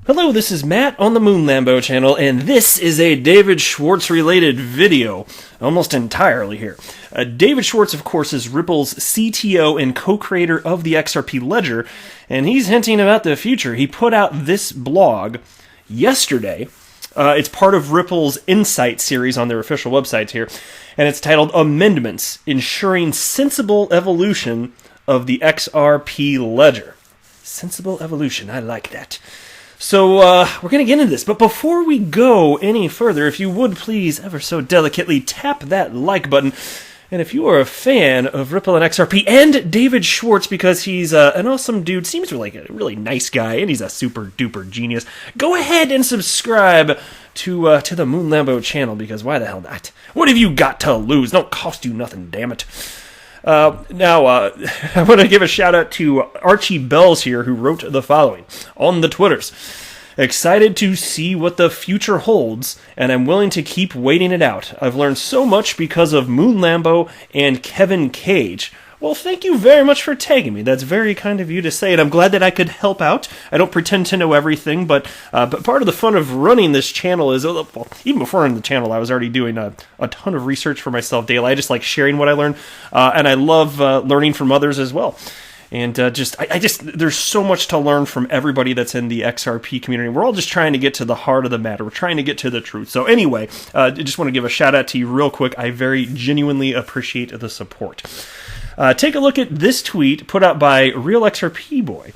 Hello, this is Matt on the Moon Lambo channel, and this is a David Schwartz related video, almost entirely here. David Schwartz, of course, is Ripple's CTO and co-creator of the XRP Ledger, and he's hinting about the future. He put out this blog yesterday. It's part of Ripple's Insight series on their official website here, and it's titled Amendments, Ensuring Sensible Evolution of the XRP Ledger. Sensible evolution, I like that. So, we're going to get into this, but before we go any further, if you would please ever so delicately tap that like button, and if you are a fan of Ripple and XRP and David Schwartz, because he's an awesome dude, seems like a really nice guy, and he's a super duper genius, go ahead and subscribe to the Moon Lambo channel, because why the hell not? What have you got to lose? Don't cost you nothing, damn it. Now, I want to give a shout out to Archie Bells here, who wrote the following on the Twitters. Excited to see what the future holds, and I'm willing to keep waiting it out. I've learned so much because of Moon Lambo and Kevin Cage. Well, thank you very much for tagging me. That's very kind of you to say, and I'm glad that I could help out. I don't pretend to know everything, but part of the fun of running this channel is, well, even before running the channel, I was already doing a ton of research for myself daily. I just like sharing what I learn, and I love learning from others as well. And there's so much to learn from everybody that's in the XRP community. We're all just trying to get to the heart of the matter. We're trying to get to the truth. So anyway, I just want to give a shout out to you real quick. I very genuinely appreciate the support. Take a look at this tweet put out by Real XRP Boy.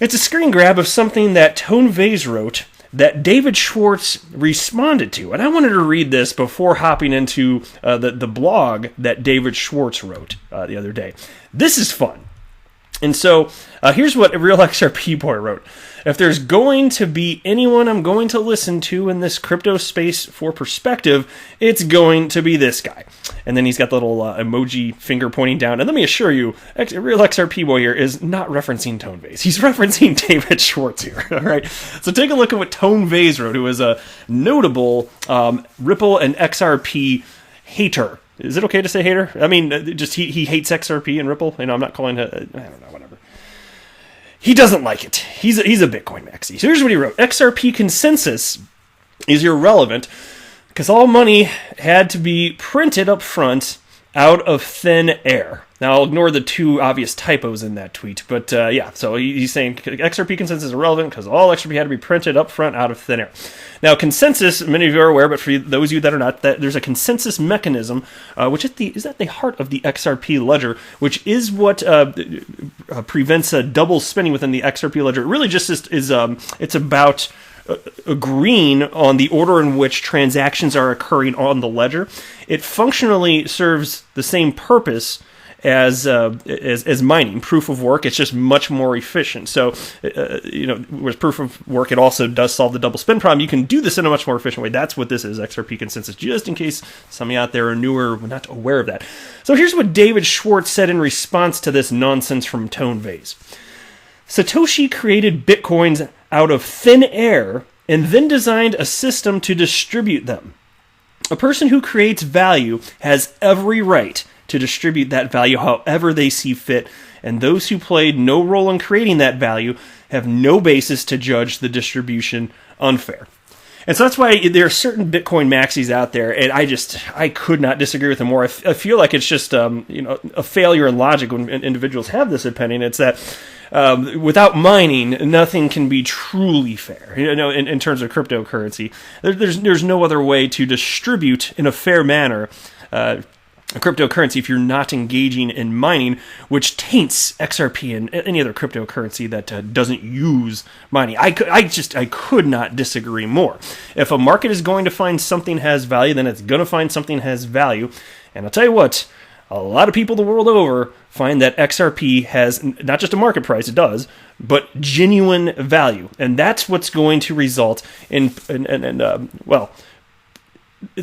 It's a screen grab of something that Tone Vase wrote that David Schwartz responded to. And I wanted to read this before hopping into the blog that David Schwartz wrote the other day. This is fun. And so here's what Real XRP Boy wrote. If there's going to be anyone I'm going to listen to in this crypto space for perspective, it's going to be this guy. And then he's got the little emoji finger pointing down. And let me assure you, Real XRP Boy here is not referencing Tone Vase. He's referencing David Schwartz here. All right. So take a look at what Tone Vase wrote, who is a notable Ripple and XRP hater. Is it okay to say hater? I mean, just he hates XRP and Ripple. You know, I'm not calling it, I don't know, whatever. He doesn't like it. He's a Bitcoin maxi. So here's what he wrote. XRP consensus is irrelevant because all money had to be printed up front out of thin air. Now, I'll ignore the two obvious typos in that tweet, but yeah, so he's saying XRP consensus is irrelevant because all XRP had to be printed up front out of thin air. Now, consensus, many of you are aware, but for those of you that are not, that there's a consensus mechanism, which is at the heart of the XRP ledger, which is what prevents a double spending within the XRP ledger. It really just is it's about agreeing on the order in which transactions are occurring on the ledger. It functionally serves the same purpose as mining, proof of work. It's just much more efficient. So, with proof of work, it also does solve the double spend problem. You can do this in a much more efficient way. That's what this is, XRP consensus, just in case some of you out there are newer, not aware of that. So here's what David Schwartz said in response to this nonsense from Tone Vase. Satoshi created Bitcoins out of thin air and then designed a system to distribute them. A person who creates value has every right to distribute that value however they see fit, and those who played no role in creating that value have no basis to judge the distribution unfair. And so that's why there are certain Bitcoin maxis out there, and I could not disagree with them more. I feel like it's just a failure in logic when individuals have this opinion. It's that without mining, nothing can be truly fair. In terms of cryptocurrency, there's no other way to distribute in a fair manner a cryptocurrency if you're not engaging in mining, which taints XRP and any other cryptocurrency that doesn't use mining. I could not disagree more. If a market is going to find something has value, then it's going to find something has value. And I'll tell you what, a lot of people the world over find that XRP has not just a market price, it does, but genuine value. And that's what's going to result in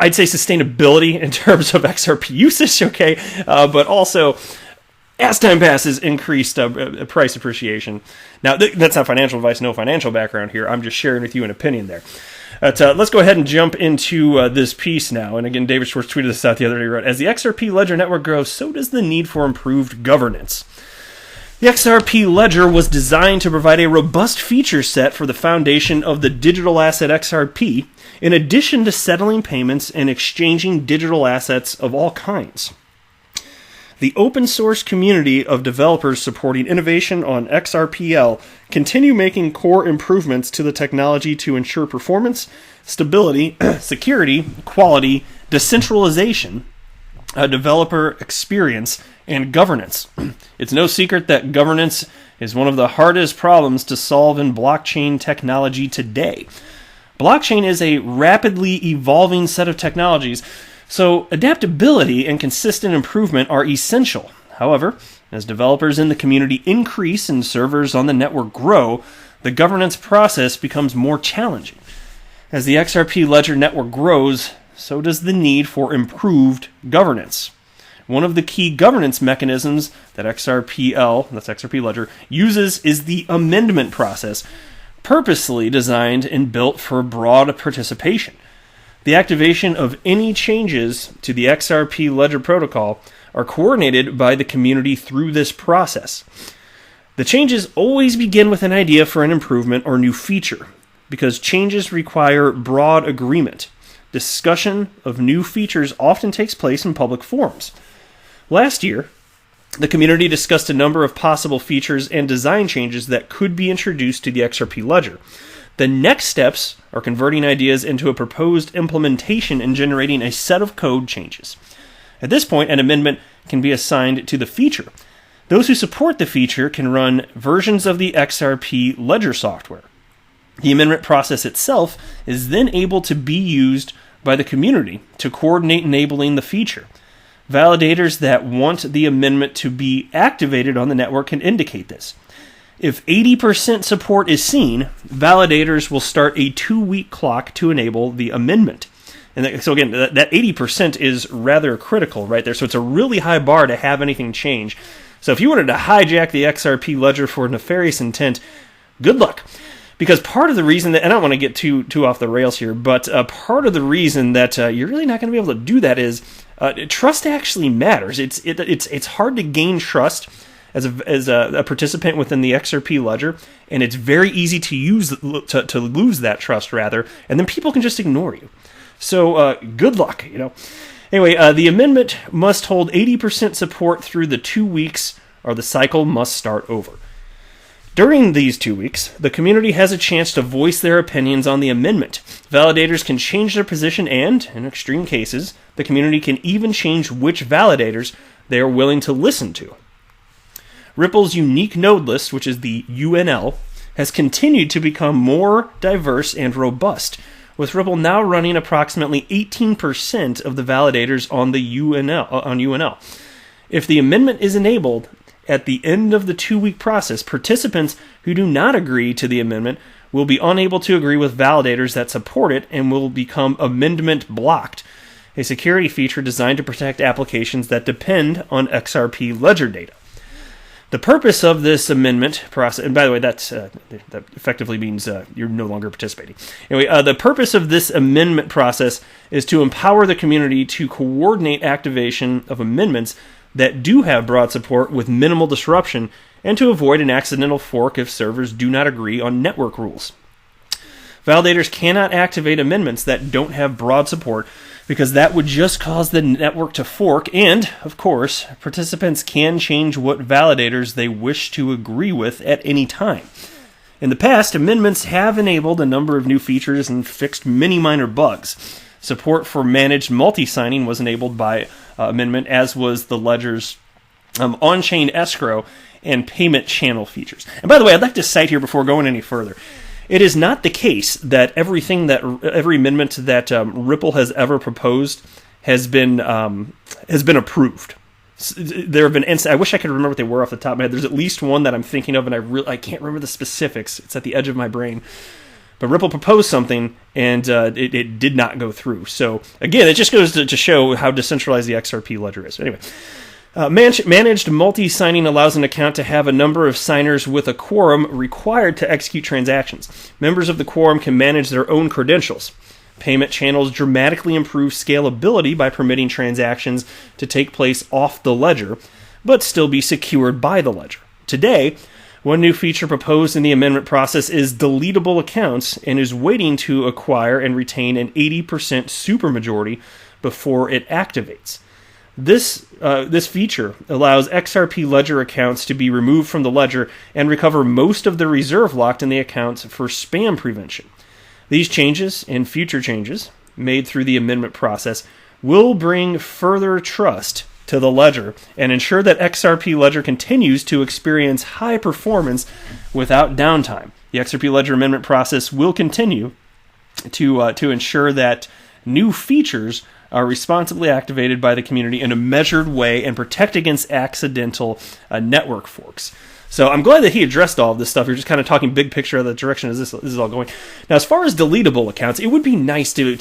I'd say sustainability in terms of XRP usage, okay, but also, as time passes, increased price appreciation. Now, that's not financial advice, no financial background here. I'm just sharing with you an opinion there. Let's go ahead and jump into this piece now. And again, David Schwartz tweeted this out the other day. He wrote, as the XRP Ledger network grows, so does the need for improved governance. The XRP Ledger was designed to provide a robust feature set for the foundation of the digital asset XRP, in addition to settling payments and exchanging digital assets of all kinds. The open source community of developers supporting innovation on XRPL continue making core improvements to the technology to ensure performance, stability, security, quality, decentralization, developer experience, and governance. It's no secret that governance is one of the hardest problems to solve in blockchain technology today. Blockchain is a rapidly evolving set of technologies, so adaptability and consistent improvement are essential. However, as developers in the community increase and servers on the network grow, the governance process becomes more challenging. As the XRP Ledger network grows, so does the need for improved governance. One of the key governance mechanisms that XRP Ledger, uses is the amendment process, purposely designed and built for broad participation. The activation of any changes to the XRP Ledger protocol are coordinated by the community through this process. The changes always begin with an idea for an improvement or new feature, because changes require broad agreement. Discussion of new features often takes place in public forums. Last year, the community discussed a number of possible features and design changes that could be introduced to the XRP Ledger. The next steps are converting ideas into a proposed implementation and generating a set of code changes. At this point, an amendment can be assigned to the feature. Those who support the feature can run versions of the XRP Ledger software. The amendment process itself is then able to be used by the community to coordinate enabling the feature. Validators that want the amendment to be activated on the network can indicate this. If 80% support is seen, validators will start a 2-week clock to enable the amendment. And so again, that 80% is rather critical right there. So it's a really high bar to have anything change. So if you wanted to hijack the XRP Ledger for nefarious intent, good luck. Because part of the reason that, and I don't want to get too off the rails here, but part of the reason that you're really not going to be able to do that is trust actually matters. It's hard to gain trust as a participant within the XRP Ledger, and it's very easy to lose that trust rather, and then people can just ignore you. So good luck, Anyway, the amendment must hold 80% support through the 2 weeks, or the cycle must start over. During these 2 weeks, the community has a chance to voice their opinions on the amendment. Validators can change their position and, in extreme cases, the community can even change which validators they are willing to listen to. Ripple's unique node list, which is the UNL, has continued to become more diverse and robust, with Ripple now running approximately 18% of the validators on the UNL. If the amendment is enabled, at the end of the 2-week process, participants who do not agree to the amendment will be unable to agree with validators that support it and will become amendment blocked, a security feature designed to protect applications that depend on XRP Ledger data. The purpose of this amendment process, and by the way, that effectively means you're no longer participating. Anyway, the purpose of this amendment process is to empower the community to coordinate activation of amendments that do have broad support with minimal disruption, and to avoid an accidental fork if servers do not agree on network rules. Validators cannot activate amendments that don't have broad support, because that would just cause the network to fork, and, of course, participants can change what validators they wish to agree with at any time. In the past, amendments have enabled a number of new features and fixed many minor bugs. Support for managed multi-signing was enabled by amendment, as was the Ledger's on-chain escrow and payment channel features. And by the way, I'd like to cite here before going any further. It is not the case that every amendment that Ripple has ever proposed has been approved. There have been I wish I could remember what they were off the top of my head. There's at least one that I'm thinking of, and I can't remember the specifics. It's at the edge of my brain. But Ripple proposed something, and it did not go through. So, again, it just goes to show how decentralized the XRP Ledger is. Anyway, managed multi-signing allows an account to have a number of signers with a quorum required to execute transactions. Members of the quorum can manage their own credentials. Payment channels dramatically improve scalability by permitting transactions to take place off the ledger, but still be secured by the ledger. Today, one new feature proposed in the amendment process is deletable accounts and is waiting to acquire and retain an 80% supermajority before it activates. This feature allows XRP Ledger accounts to be removed from the ledger and recover most of the reserve locked in the accounts for spam prevention. These changes and future changes made through the amendment process will bring further trust to the ledger and ensure that XRP Ledger continues to experience high performance without downtime. The XRP Ledger amendment process will continue to ensure that new features are responsibly activated by the community in a measured way and protect against accidental network forks. So I'm glad that he addressed all of this stuff. You're just kind of talking big picture of the direction as this is all going. Now, as far as deletable accounts, it would be nice to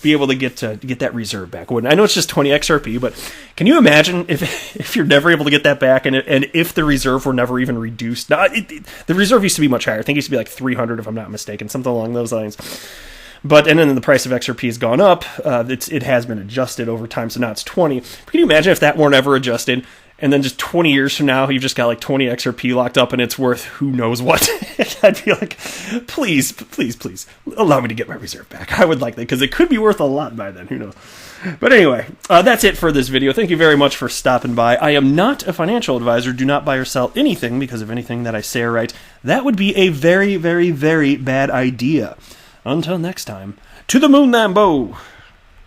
be able to get that reserve back. I know it's just 20 XRP, but can you imagine if you're never able to get that back, and if the reserve were never even reduced? Now, the reserve used to be much higher. I think it used to be like 300, if I'm not mistaken, something along those lines. And then the price of XRP has gone up. It has been adjusted over time, so now it's 20. But can you imagine if that weren't ever adjusted? And then just 20 years from now, you've just got like 20 XRP locked up and it's worth who knows what. I'd be like, please, allow me to get my reserve back. I would like that because it could be worth a lot by then. Who knows? But anyway, that's it for this video. Thank you very much for stopping by. I am not a financial advisor. Do not buy or sell anything because of anything that I say or write. That would be a very, very, very bad idea. Until next time, to the moon, Lambo!